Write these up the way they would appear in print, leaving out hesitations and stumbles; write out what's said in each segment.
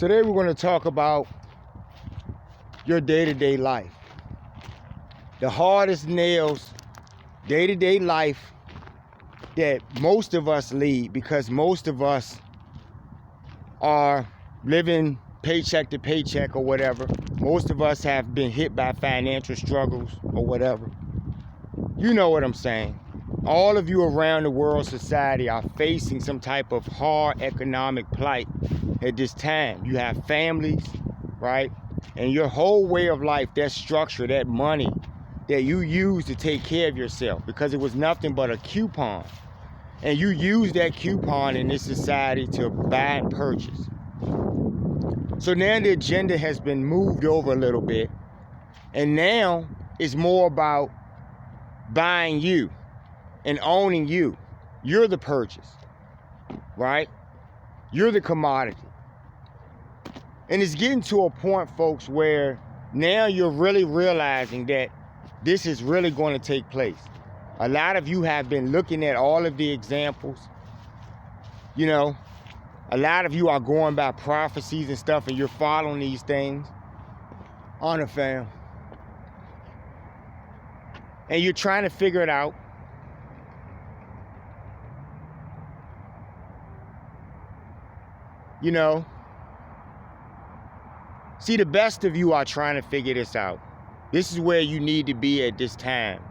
Today we're going to talk about your day-to-day life. The hardest nails, day-to-day life that most of us lead, because most of us are living paycheck to paycheck or whatever. Most of us have been hit by financial struggles or whatever. You know what I'm saying. All of you around the world society are facing some type of hard economic plight at this time. You have families, right? And your whole way of life, that structure, that money that you use to take care of yourself, because it was nothing but a coupon. And you use that coupon in this society to buy and purchase. So now the agenda has been moved over a little bit. And now it's more about buying you and owning you. You're the purchase, right? You're the commodity. And it's getting to a point, folks, where now you're really realizing that this is really going to take place. A lot of you have been looking at all of the examples. You know, a lot of you are going by prophecies and stuff, and you're following these things. Honor, fam. And you're trying to figure it out. You know, see, the best of you are trying to figure this out. This is where you need to be at this time,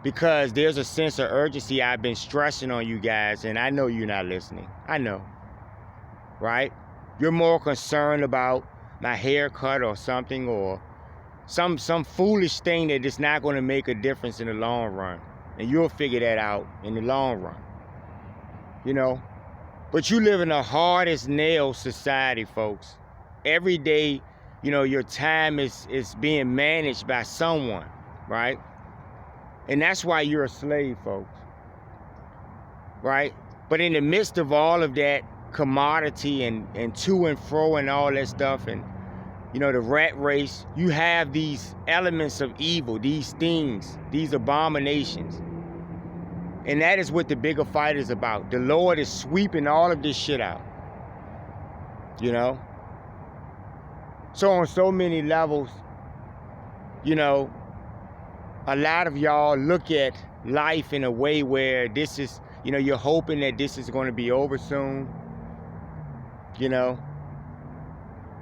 because there's a sense of urgency I've been stressing on you guys, and I know you're not listening. I know, right? You're more concerned about my haircut or something, or some foolish thing that is not going to make a difference in the long run, and you'll figure that out in the long run. You know, but you live in the hardest nail society, folks. Every day, you know, your time is being managed by someone, right? And that's why you're a slave, folks, right? But in the midst of all of that commodity and to and fro and all that stuff, and, you know, the rat race, you have these elements of evil, these things, these abominations. And that is what the bigger fight is about. The Lord is sweeping all of this shit out, you know? So on so many levels, you know, a lot of y'all look at life in a way where this is, you know, you're hoping that this is going to be over soon, you know?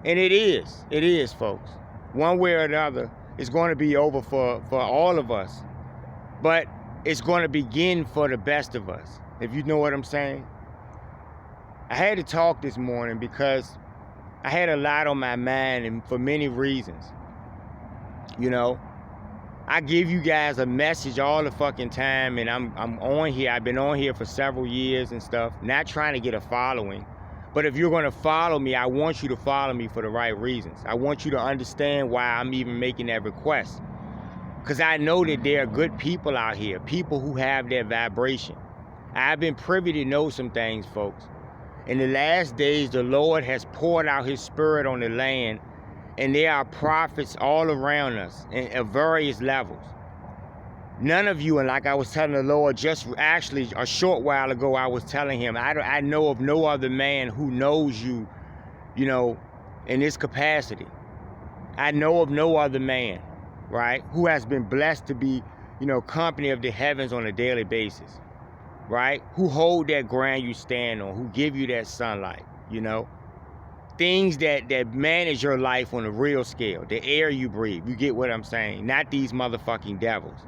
And it is, folks. One way or another, it's going to be over for all of us. But it's going to begin for the best of us, if you know what I'm saying. I had to talk this morning because I had a lot on my mind, and for many reasons. You know, I give you guys a message all the fucking time, and I'm on here. I've been on here for several years and stuff, not trying to get a following. But if you're going to follow me, I want you to follow me for the right reasons. I want you to understand why I'm even making that request. Because I know that there are good people out here, people who have their vibration. I've been privy to know some things, folks. In the last days, the Lord has poured out his spirit on the land, and there are prophets all around us at various levels. None of you, and like I was telling the Lord just actually a short while ago, I was telling him, I know of no other man who knows you, you know, in this capacity. I know of no other man, right, who has been blessed to be, you know, company of the heavens on a daily basis, right? Who hold that ground you stand on, who give you that sunlight, you know? Things that manage your life on a real scale, the air you breathe, you get what I'm saying? Not these motherfucking devils.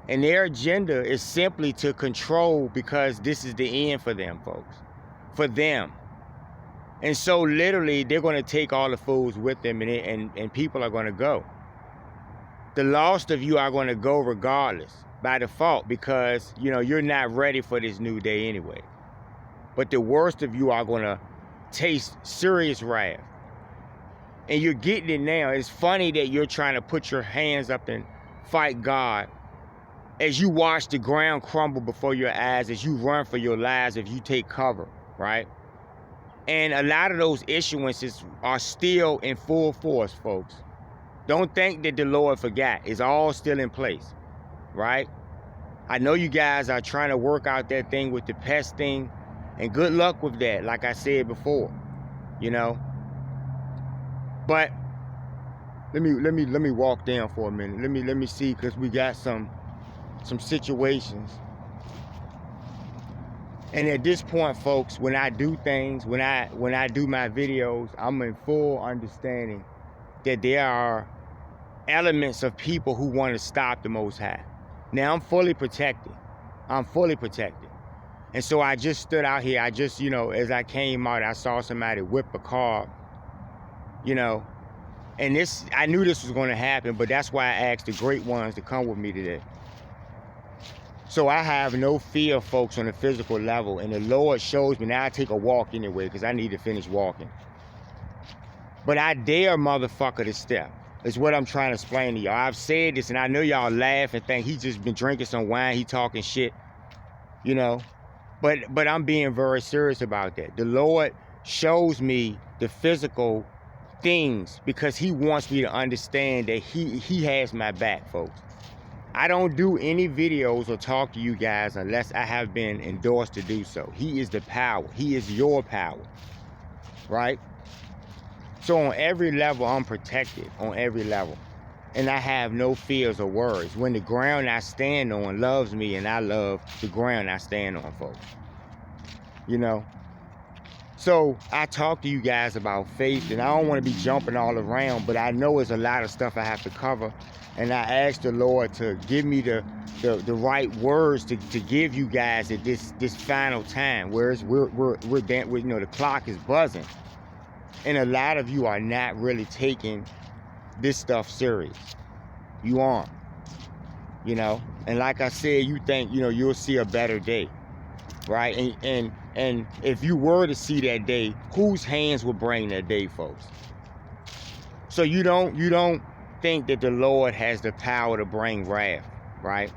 And their agenda is simply to control, because this is the end for them, folks. For them. And so literally, they're going to take all the fools with them, and people are going to go. The lost of you are going to go regardless, by default, because, you know, you're not ready for this new day anyway. But the worst of you are going to taste serious wrath. And you're getting it now. It's funny that you're trying to put your hands up and fight God as you watch the ground crumble before your eyes, as you run for your lives, if you take cover, right? And a lot of those issuances are still in full force, folks. Don't think that the Lord forgot. It's all still in place, right? I know you guys are trying to work out that thing with the pest thing, and good luck with that, like I said before, you know? But let me walk down for a minute. Let me see, because we got some situations. And at this point, folks, when I do things, when I do my videos, I'm in full understanding that there are elements of people who want to stop the Most High. Now, I'm fully protected. And so I just stood out here. I just, as I came out, I saw somebody whip a car, and I knew this was going to happen, but that's why I asked the great ones to come with me today. So I have no fear, folks, on the physical level, and the Lord shows me. Now I take a walk anyway, because I need to finish walking. But I dare motherfucker to step. Is what I'm trying to explain to y'all. I've said this, and I know y'all laugh and think he just been drinking some wine, he talking shit, But I'm being very serious about that. The Lord shows me the physical things because he wants me to understand that he has my back, folks. I don't do any videos or talk to you guys unless I have been endorsed to do so. He is the power. He is your power, right? So on every level, I'm protected on every level. And I have no fears or worries. When the ground I stand on loves me, and I love the ground I stand on, folks. So I talk to you guys about faith, and I don't want to be jumping all around, but I know there's a lot of stuff I have to cover. And I ask the Lord to give me the right words to give you guys at this final time, whereas the clock is buzzing. And a lot of you are not really taking this stuff serious. You aren't, And like I said, you think, you'll see a better day, right? And if you were to see that day, whose hands will bring that day, folks? So you don't think that the Lord has the power to bring wrath, right?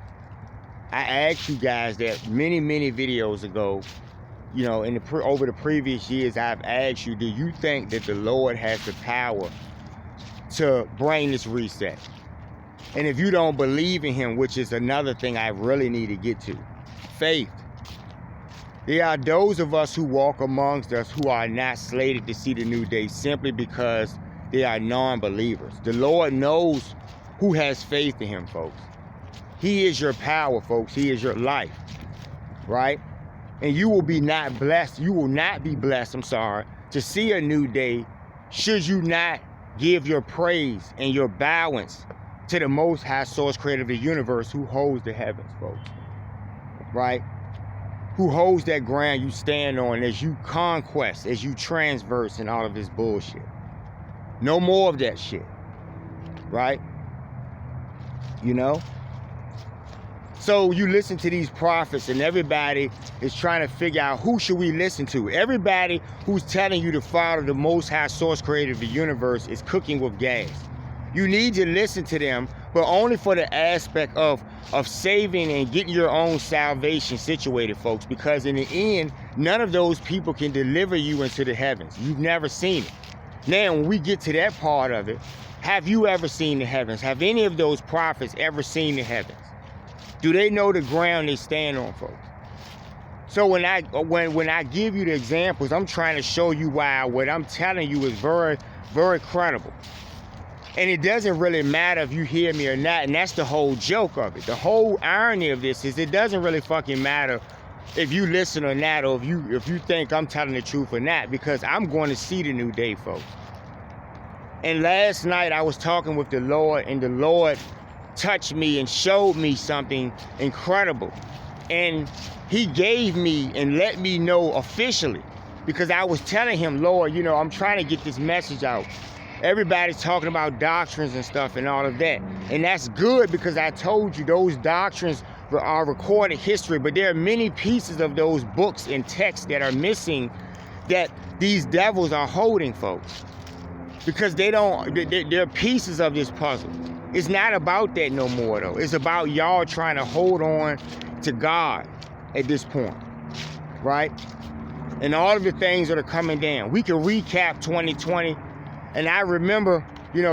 I asked you guys that many videos ago. Over the previous years, I've asked you, do you think that the Lord has the power to bring this reset? And if you don't believe in him, which is another thing I really need to get to, faith. There are those of us who walk amongst us who are not slated to see the new day simply because they are non-believers. The Lord knows who has faith in him, folks. He is your power, folks. He is your life, right? And you will not be blessed, to see a new day should you not give your praise and your bowance to the Most High Source Creator of the universe, who holds the heavens, folks, right? Who holds that ground you stand on as you conquest, as you transverse and all of this bullshit. No more of that shit, right? So you listen to these prophets, and everybody is trying to figure out who should we listen to. Everybody who's telling you to follow the Most High Source Creator of the universe is cooking with gas. You need to listen to them, but only for the aspect of saving and getting your own salvation situated, folks, because in the end, none of those people can deliver you into the heavens. You've never seen it. Now, when we get to that part of it, have you ever seen the heavens? Have any of those prophets ever seen the heavens? Do they know the ground they stand on, folks? So when I give you the examples, I'm trying to show you why what I'm telling you is very, very credible. And it doesn't really matter if you hear me or not, and that's the whole joke of it. The whole irony of this is it doesn't really fucking matter if you listen or not, or if you think I'm telling the truth or not, because I'm going to see the new day, folks. And last night I was talking with the Lord, and the Lord touched me and showed me something incredible. And he gave me and let me know officially, because I was telling him, Lord, I'm trying to get this message out. Everybody's talking about doctrines and stuff and all of that. And that's good, because I told you those doctrines are recorded history, but there are many pieces of those books and texts that are missing that these devils are holding, folks. Because they're pieces of this puzzle. It's not about that no more, though. It's about y'all trying to hold on to God at this point, right? And all of the things that are coming down. We can recap 2020, and I remember,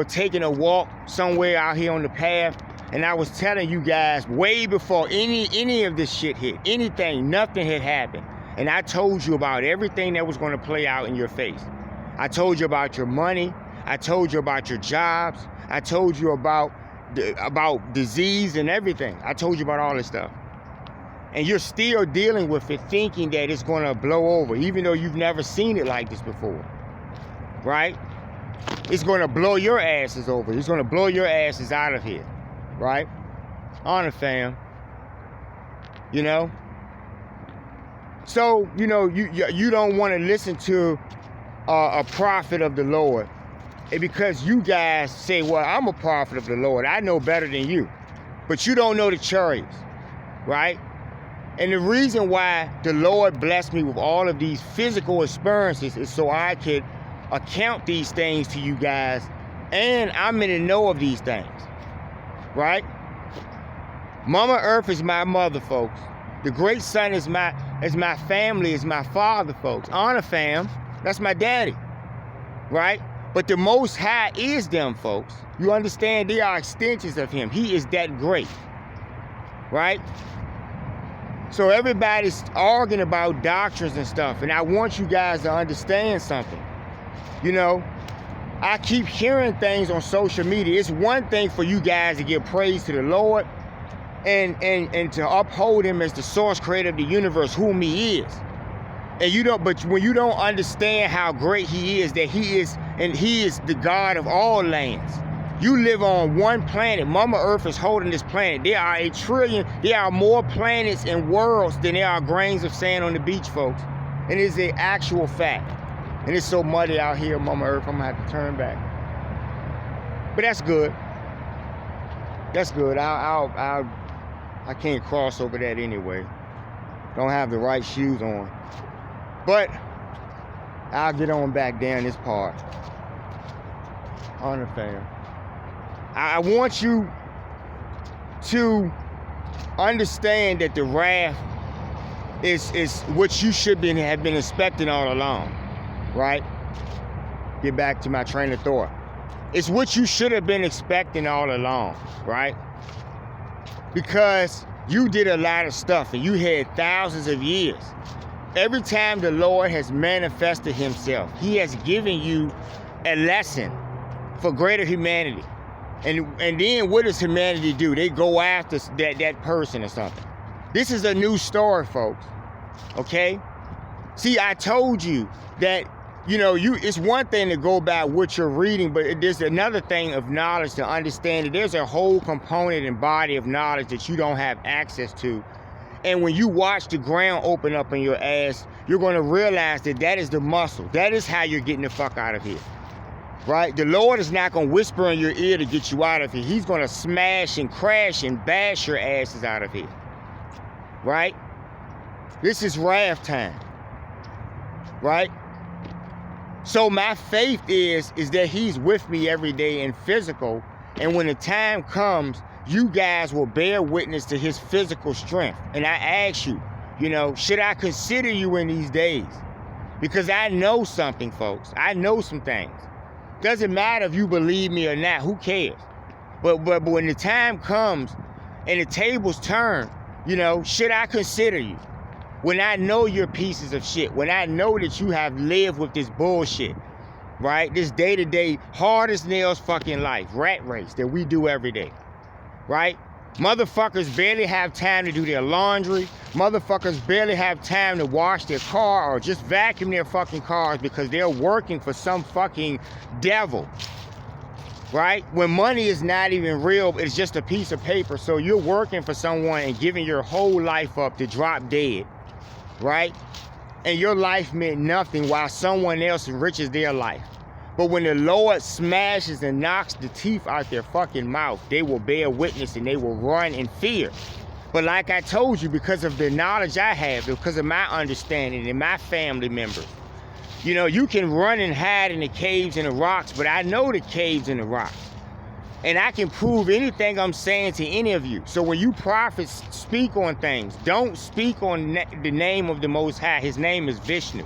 taking a walk somewhere out here on the path, and I was telling you guys way before any of this shit hit, nothing had happened. And I told you about everything that was going to play out in your face. I told you about your money. I told you about your jobs. I told you about disease and everything. I told you about all this stuff. And you're still dealing with it, thinking that it's going to blow over, even though you've never seen it like this before, right? It's going to blow your asses over. It's going to blow your asses out of here, right? Honor, fam. You know? So, you know, you don't want to listen to a prophet of the Lord. And because you guys say, well, I'm a prophet of the Lord. I know better than you. But you don't know the chariots, right? And the reason why the Lord blessed me with all of these physical experiences is so I could account these things to you guys. And I'm in the know of these things, right? Mama Earth is my mother, folks. The great sun is my family, is my father, folks. Honor, fam. That's my daddy, right? But the Most High is them, folks. You understand? They are extensions of him. He is that great, right? So everybody's arguing about doctrines and stuff, and I want you guys to understand something. You know, I keep hearing things on social media. It's one thing for you guys to give praise to the Lord and to uphold him as the source creator of the universe, whom he is. And you don't, but when you don't understand how great he is, that he is the God of all lands. You live on one planet. Mama Earth is holding this planet. There are more planets and worlds than there are grains of sand on the beach, folks. And it's an actual fact. And it's so muddy out here, Mama Earth, I'm gonna have to turn back. But that's good. That's good. I can't cross over that anyway. Don't have the right shoes on. But I'll get on back down this part. On the fam. I want you to understand that the wrath is what you should have been expecting all along, right? Get back to my train of thought. It's what you should have been expecting all along, right? Because you did a lot of stuff and you had thousands of years. Every time the Lord has manifested himself, he has given you a lesson for greater humanity. And then what does humanity do? They go after that person or something. This is a new story, folks. Okay? See, I told you that, you know, it's one thing to go by what you're reading, but there's another thing of knowledge to understand that there's a whole component and body of knowledge that you don't have access to. And when you watch the ground open up in your ass, you're going to realize that is the muscle. That is how you're getting the fuck out of here. Right? The Lord is not going to whisper in your ear to get you out of here. He's going to smash and crash and bash your asses out of here. Right? This is wrath time. Right? So my faith is that he's with me every day in physical. And when the time comes, you guys will bear witness to his physical strength. And I ask you, you know, should I consider you in these days? Because I know something, folks. I know some things. Doesn't matter if you believe me or not. Who cares? But when the time comes and the tables turn, you know, should I consider you? When I know you're pieces of shit. When I know that you have lived with this bullshit. Right? This day-to-day, hard as nails fucking life. Rat race that we do every day. Right? Motherfuckers barely have time to do their laundry. Motherfuckers barely have time to wash their car or just vacuum their fucking cars because they're working for some fucking devil. Right? When money is not even real, it's just a piece of paper. So you're working for someone and giving your whole life up to drop dead. Right? And your life meant nothing while someone else enriches their life. But when the Lord smashes and knocks the teeth out their fucking mouth, they will bear witness and they will run in fear. But like I told you, because of the knowledge I have, because of my understanding and my family members, you know, you can run and hide in the caves and the rocks, but I know the caves and the rocks. And I can prove anything I'm saying to any of you. So when you prophets speak on things, don't speak on the name of the Most High. His name is Vishnu.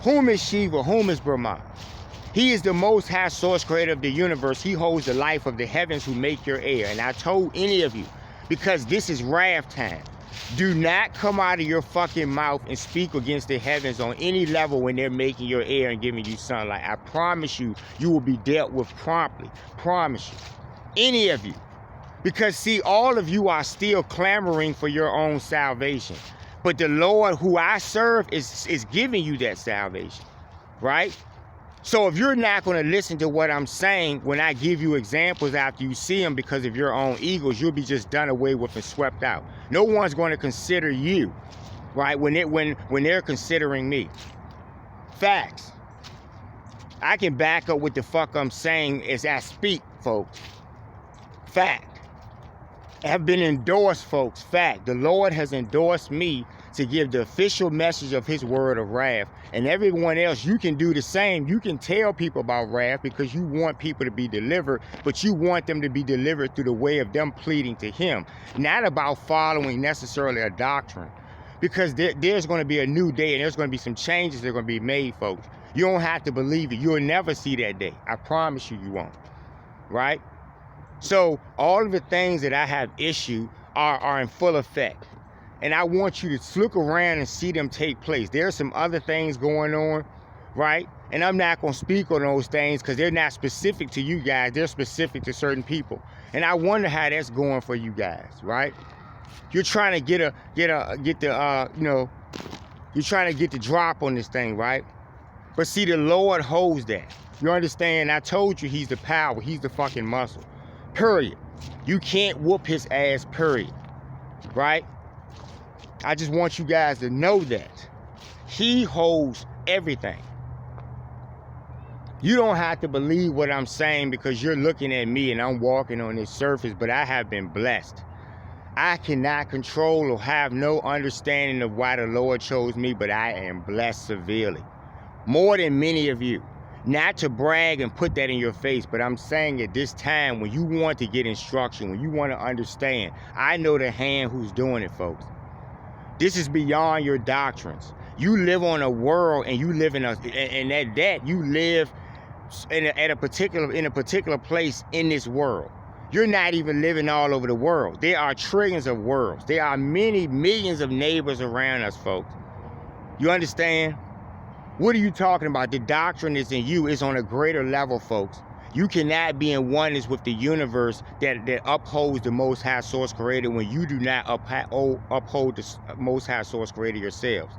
Whom is Shiva? Whom is Brahma? He is the Most High source creator of the universe. He holds the life of the heavens who make your air. And I told any of you, because this is wrath time. Do not come out of your fucking mouth and speak against the heavens on any level when they're making your air and giving you sunlight. I promise you, you will be dealt with promptly. Promise you. Any of you. Because see, all of you are still clamoring for your own salvation. But the Lord who I serve is giving you that salvation. Right? So if you're not going to listen to what I'm saying when I give you examples after you see them because of your own egos, you'll be just done away with and swept out. No one's going to consider you, right, when they're considering me. Facts. I can back up what the fuck I'm saying as I speak, folks. Fact. Have been endorsed, folks. Fact. The Lord has endorsed me to give the official message of his word of wrath. And everyone else, you can do the same. You can tell people about wrath because you want people to be delivered, but you want them to be delivered through the way of them pleading to him, not about following necessarily a doctrine. Because there's going to be a new day and there's going to be some changes that are going to be made, folks. You don't have to believe it. You'll never see that day. I promise you, you won't. Right? So all of the things that I have issued are in full effect. And I want you to look around and see them take place. There's some other things going on, right? And I'm not going to speak on those things because they're not specific to you guys. They're specific to certain people. And I wonder how that's going for you guys, right? You're trying to get you're trying to get the drop on this thing, right? But see, the Lord holds that. You understand? I told you he's the power. He's the fucking muscle. Period. You can't whoop his ass, period. Right? I just want you guys to know that. He holds everything. You don't have to believe what I'm saying because you're looking at me and I'm walking on this surface, but I have been blessed. I cannot control or have no understanding of why the Lord chose me, but I am blessed severely. More than many of you. Not to brag and put that in your face, but I'm saying at this time when you want to get instruction, when you want to understand, I know the hand who's doing it, folks. This is beyond your doctrines. You live on a world and you live in you live in a particular place in this world. You're not even living all over the world. There are trillions of worlds. There are many millions of neighbors around us, folks. You understand? What are you talking about? The doctrine is in you. It's on a greater level, folks. You cannot be in oneness with the universe that upholds the Most High Source Creator when you do not uphold the Most High Source Creator yourselves.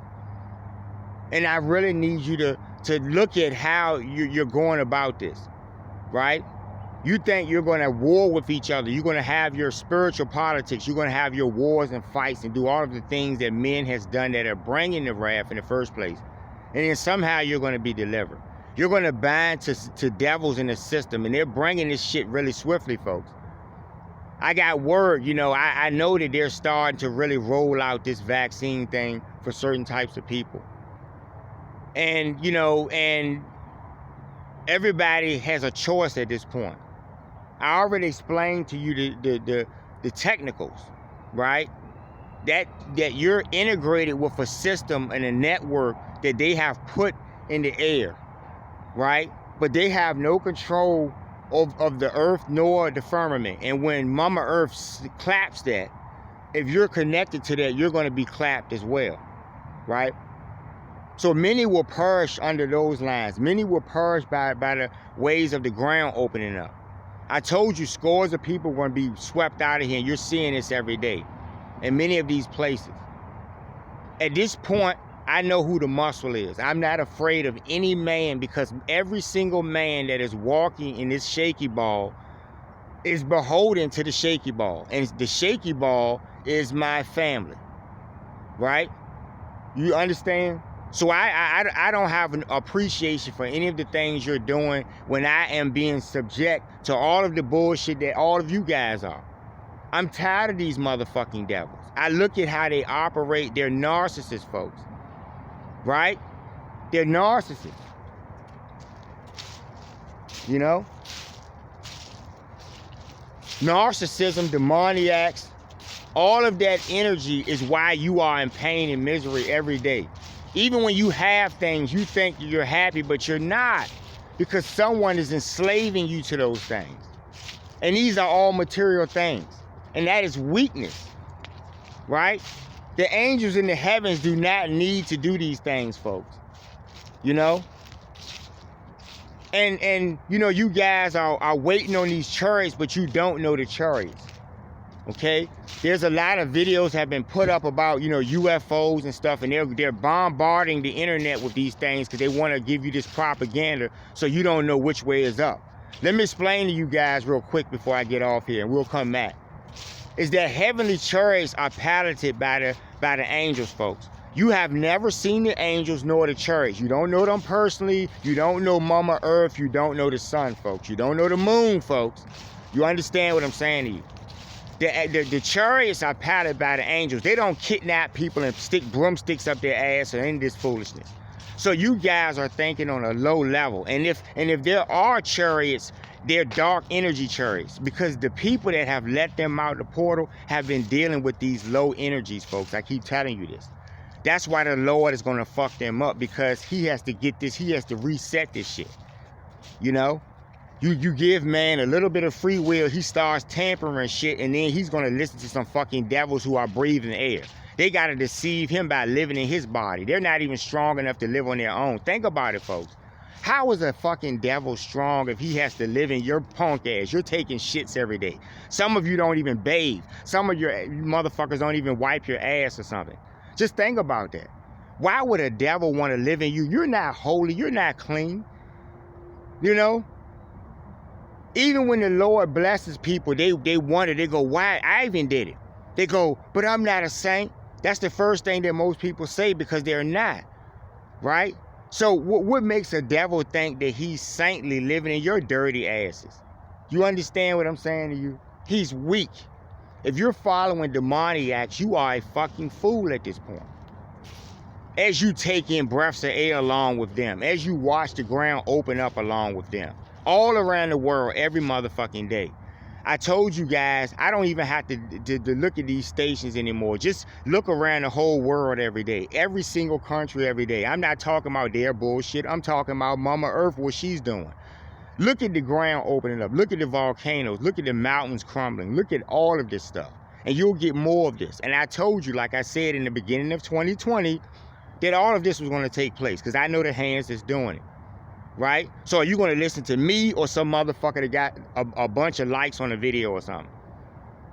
And I really need you to look at how you're going about this, right? You think you're going to war with each other. You're going to have your spiritual politics. You're going to have your wars and fights and do all of the things that men has done that are bringing the wrath in the first place. And then somehow you're going to be delivered. You're going to bind to devils in the system, and they're bringing this shit really swiftly, folks. I got word, I know that they're starting to really roll out this vaccine thing for certain types of people. And, and everybody has a choice at this point. I already explained to you the technicals, right? That you're integrated with a system and a network that they have put in the air, right? But they have no control of the earth nor the firmament. And when Mama Earth claps that, if you're connected to that, you're going to be clapped as well, right? So many will perish under those lines. Many will perish by the ways of the ground opening up. I told you scores of people are going to be swept out of here, and you're seeing this every day in many of these places. At this point, I know who the muscle is. I'm not afraid of any man because every single man that is walking in this shaky ball is beholden to the shaky ball. And the shaky ball is my family, right? You understand? So I don't have an appreciation for any of the things you're doing when I am being subject to all of the bullshit that all of you guys are. I'm tired of these motherfucking devils. I look at how they operate. They're narcissists, folks. Right? They're narcissists. Narcissism, demoniacs, all of that energy is why you are in pain and misery every day. Even when you have things, you think you're happy, but you're not. Because someone is enslaving you to those things. And these are all material things. And that is weakness. Right? The angels in the heavens do not need to do these things, folks. You know? And you know, you guys are waiting on these chariots, but you don't know the chariots. Okay? There's a lot of videos have been put up about, you know, UFOs and stuff, and they're bombarding the internet with these things because they want to give you this propaganda so you don't know which way is up. Let me explain to you guys real quick before I get off here, and we'll come back. Is that heavenly chariots are piloted by the angels, folks. You have never seen the angels nor the chariots. You don't know them personally. You don't know Mama Earth. You don't know the sun, folks. You don't know the moon, folks. You understand what I'm saying to you? The chariots are piloted by the angels. They don't kidnap people and stick broomsticks up their ass or any of this foolishness. So you guys are thinking on a low level. And if there are chariots, they're dark energy chariots, because the people that have let them out the portal have been dealing with these low energies, folks. I keep telling you this. That's why the Lord is going to fuck them up, because he has to get this, he has to reset this shit. You know? You give man a little bit of free will, he starts tampering shit, and then he's going to listen to some fucking devils who are breathing air. They got to deceive him by living in his body. They're not even strong enough to live on their own. Think about it, folks. How is a fucking devil strong if he has to live in your punk ass? You're taking shits every day. Some of you don't even bathe. Some of your motherfuckers don't even wipe your ass or something. Just think about that. Why would a devil want to live in you? You're not holy. You're not clean. You know? Even when the Lord blesses people, they wonder, they go, why? I even did it. They go, but I'm not a saint. That's the first thing that most people say, because they're not, right? So what makes a devil think that he's saintly living in your dirty asses? You understand what I'm saying to you? He's weak. If you're following demoniacs, you are a fucking fool at this point. As you take in breaths of air along with them, as you watch the ground open up along with them, all around the world, every motherfucking day. I told you guys, I don't even have to look at these stations anymore. Just look around the whole world every day. Every single country every day. I'm not talking about their bullshit. I'm talking about Mama Earth, what she's doing. Look at the ground opening up. Look at the volcanoes. Look at the mountains crumbling. Look at all of this stuff. And you'll get more of this. And I told you, like I said in the beginning of 2020, that all of this was going to take place, because I know the hands that's doing it. Right? So are you going to listen to me or some motherfucker that got a bunch of likes on a video or something?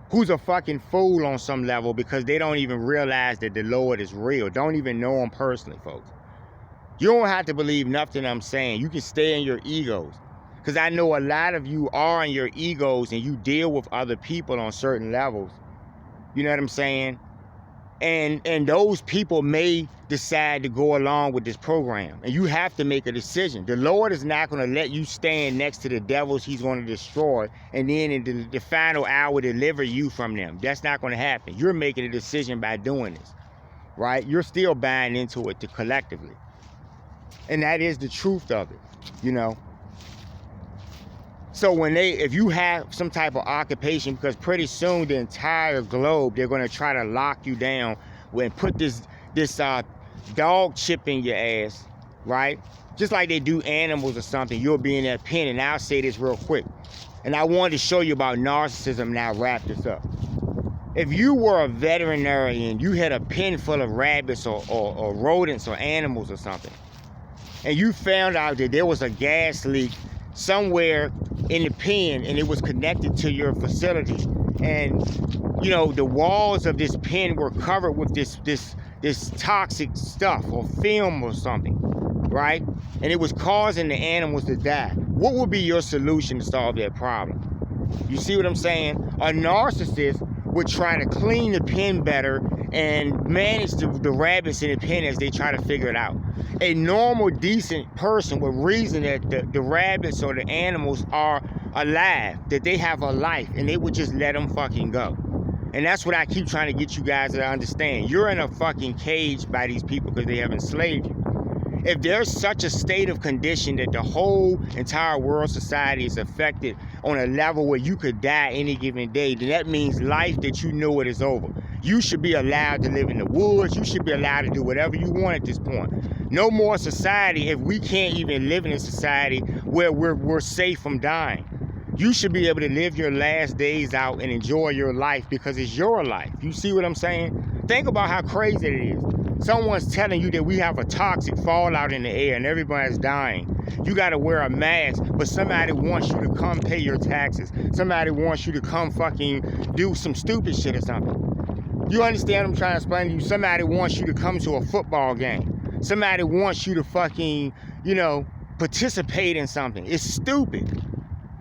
Who's a fucking fool on some level, because they don't even realize that the Lord is real. Don't even know him personally, folks. You don't have to believe nothing I'm saying. You can stay in your egos. Because I know a lot of you are in your egos and you deal with other people on certain levels. You know what I'm saying? And those people may decide to go along with this program. And you have to make a decision. The Lord is not going to let you stand next to the devils he's going to destroy, and then in the final hour deliver you from them. That's not going to happen. You're making a decision by doing this. Right? You're still buying into it collectively. And that is the truth of it. You know? So if you have some type of occupation, because pretty soon the entire globe, they're going to try to lock you down and put this dog chip in your ass, right? Just like they do animals or something. You'll be in that pen. And I'll say this real quick. And I wanted to show you about narcissism, and I'll wrap this up. If you were a veterinarian, you had a pen full of rabbits or rodents or animals or something, and you found out that there was a gas leak somewhere in the pen, and it was connected to your facility, and you know the walls of this pen were covered with this toxic stuff or film or something, right? And it was causing the animals to die. What would be your solution to solve that problem? You see what I'm saying? A narcissist would try to clean the pen better and manage the rabbits in the pen as they try to figure it out. A normal, decent person would reason that the rabbits or the animals are alive, that they have a life, and they would just let them fucking go. And that's what I keep trying to get you guys to understand. You're in a fucking cage by these people because they have enslaved you. If there's such a state of condition that the whole entire world society is affected on a level where you could die any given day, then that means life that you know it is over. You should be allowed to live in the woods. You should be allowed to do whatever you want at this point. No more society if we can't even live in a society where we're safe from dying. You should be able to live your last days out and enjoy your life because it's your life. You see what I'm saying? Think about how crazy it is. Someone's telling you that we have a toxic fallout in the air and everybody's dying. You got to wear a mask, but somebody wants you to come pay your taxes. Somebody wants you to come fucking do some stupid shit or something. You understand what I'm trying to explain to you? Somebody wants you to come to a football game. Somebody wants you to fucking, participate in something. It's stupid.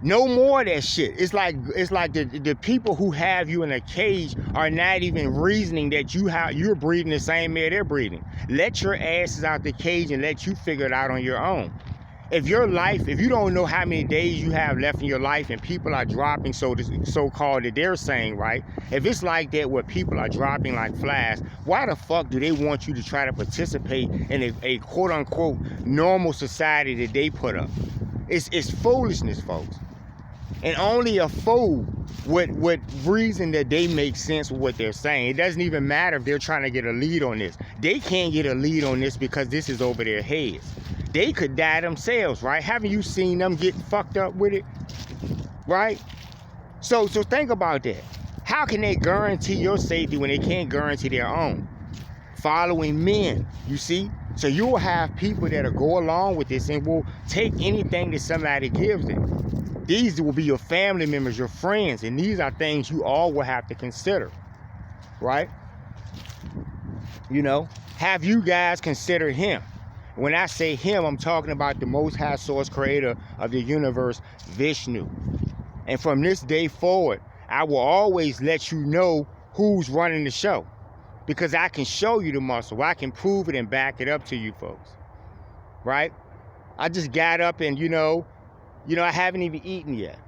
No more of that shit. It's like the people who have you in a cage are not even reasoning that you're breathing the same air they're breathing. Let your asses out the cage and let you figure it out on your own. If you don't know how many days you have left in your life and people are dropping so-called that they're saying, right? If it's like that where people are dropping like flies, why the fuck do they want you to try to participate in a quote-unquote normal society that they put up? It's foolishness, folks. And only a fool would reason that they make sense with what they're saying. It doesn't even matter if they're trying to get a lead on this. They can't get a lead on this because this is over their heads. They could die themselves, right? Haven't you seen them get fucked up with it? Right? So think about that. How can they guarantee your safety when they can't guarantee their own? Following men, you see? So you will have people that'll go along with this and will take anything that somebody gives them. These will be your family members, your friends, and these are things you all will have to consider, right? Have you guys considered him? When I say him, I'm talking about the Most High Source Creator of the universe, Vishnu. And from this day forward, I will always let you know who's running the show, because I can show you the muscle. I can prove it and back it up to you folks, right? I just got up and, I haven't even eaten yet.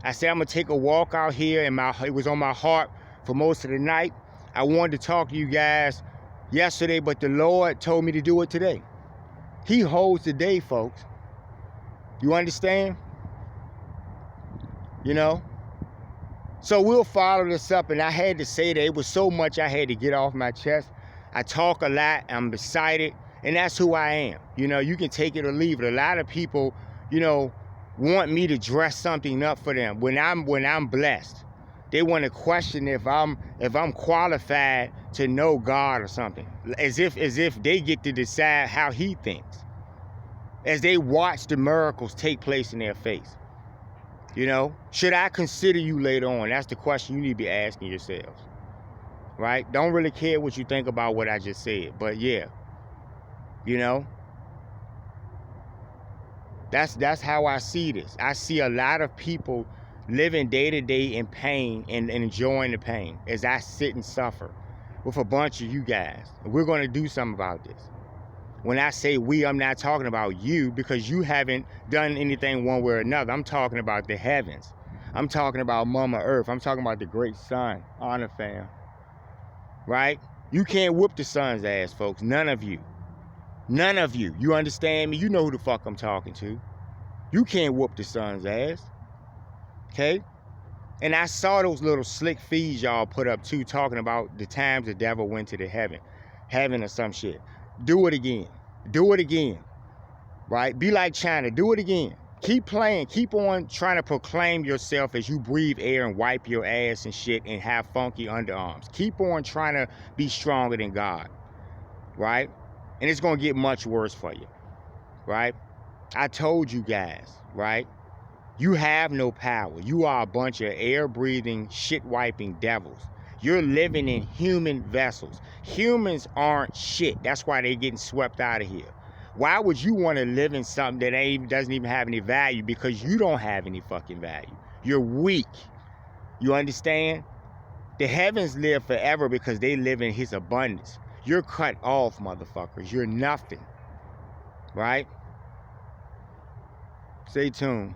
I said I'm gonna take a walk out here, and it was on my heart for most of the night. I wanted to talk to you guys yesterday, but the Lord told me to do it today. He holds the day, folks. You understand? So we'll follow this up, and I had to say that it was so much I had to get off my chest. I talk a lot, I'm excited, and that's who I am. You can take it or leave it. A lot of people, want me to dress something up for them when I'm blessed. They want to question if I'm qualified to know God or something, as if they get to decide how He thinks, as they watch the miracles take place in their face. Should I consider you later on? That's the question you need to be asking yourselves, right? Don't really care what you think about what I just said, but yeah, That's how I see this. I see a lot of people living day to day in pain and enjoying the pain as I sit and suffer with a bunch of you guys. And we're going to do something about this. When I say we, I'm not talking about you, because you haven't done anything one way or another. I'm talking about the heavens. I'm talking about Mama Earth. I'm talking about the great sun, Honor Fam. Right? You can't whoop the sun's ass, folks. None of you. None of you. You understand me? You know who the fuck I'm talking to. You can't whoop the sun's ass. Okay? And I saw those little slick feeds y'all put up too, talking about the times the devil went to the heaven or some shit. Do it again. Do it again. Right? Be like China. Do it again. Keep playing. Keep on trying to proclaim yourself as you breathe air and wipe your ass and shit and have funky underarms. Keep on trying to be stronger than God. Right? And it's going to get much worse for you. Right? I told you guys, right? You have no power. You are a bunch of air-breathing, shit-wiping devils. You're living in human vessels. Humans aren't shit. That's why they're getting swept out of here. Why would you want to live in something that doesn't even have any value? Because you don't have any fucking value. You're weak. You understand? The heavens live forever because they live in His abundance. You're cut off, motherfuckers. You're nothing. Right? Stay tuned.